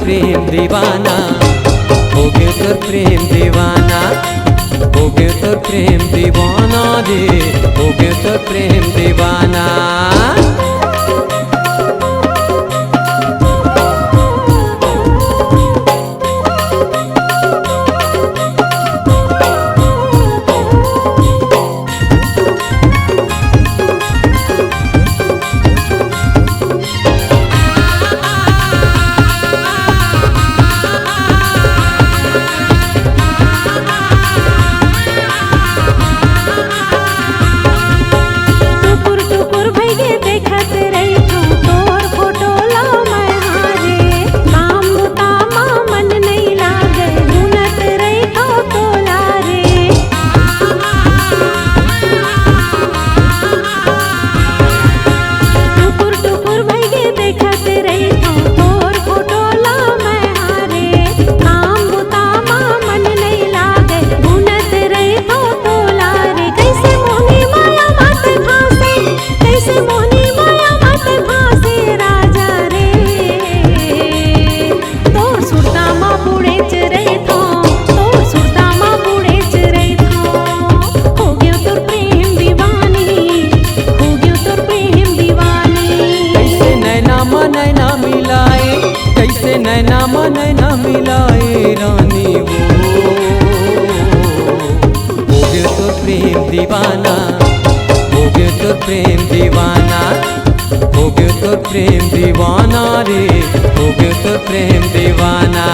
प्रेम दीवाना हो गयो तोर प्रेम दीवाना हो गयो तोर प्रेम दीवाना रे हो गयो तोर प्रेम दीवाना। नैना मिलाए रानी वो हो गयो तो प्रेम दीवाना हो गयो तो प्रेम दीवाना हो गयो तो प्रेम दीवाना रे हो गयो तो प्रेम दीवाना।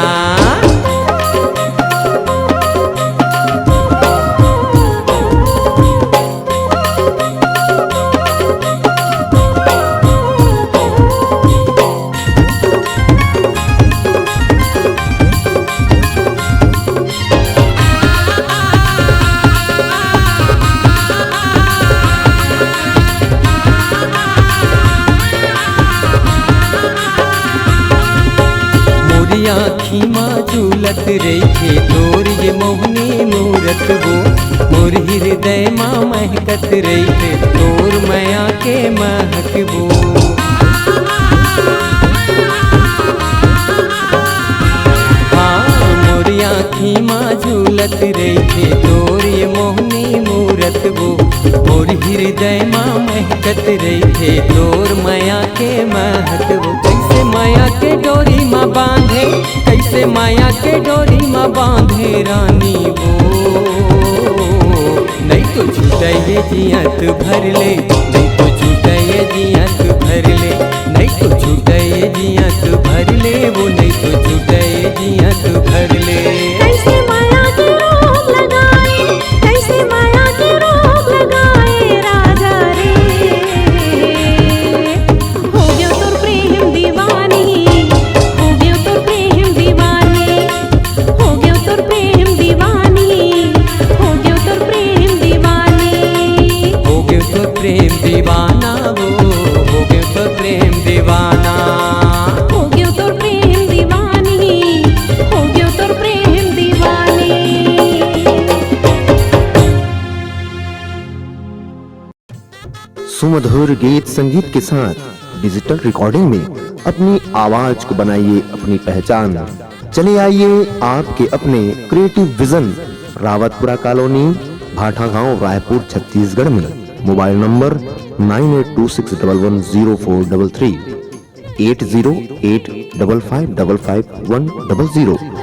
आँखी माँ झूलत रही थे तोर ये मोहनी मूरत वो मोर हृदय माँ महकत रही थे तोर माया के महक वो। हाँ मोर आँखी माँ झूलत रही थे तोर ये मोहनी मूरत वो मोर हृदय माँ महकत रही थे तोर माया के महक वो। कैसे माया के डोरी माँ बांधे कैसे माया के डोरी माँ बांधे रानी वो नहीं तो छूटे जियत भर ले नहीं तो छूटे जियत भर ले नहीं तो छूटे जियत भर ले वो नहीं तो छूटे जियत भर ले। कैसे माया की रोक लगाए कैसे माया की रोक लगाए राजा रे हो गयो तोर प्रेम दीवानी हो गयो तोर प्रेम दीवानी हो गयो तोर प्रेम दीवानी हो गयो तोर प्रेम दीवानी हो गयो तोर प्रेम दीवाना वो हो गयो तोर प्रेम दीवाना हो गयो तोर प्रेम दीवानी हो गयो तोर प्रेम दीवानी। सुमधुर गीत संगीत के साथ डिजिटल रिकॉर्डिंग में अपनी आवाज को बनाइए अपनी पहचान। चले आइए आपके अपने क्रिएटिव विजन रावतपुरा कॉलोनी भाटा गांव रायपुर छत्तीसगढ़ में। Mobile number 9826110433 8085555100।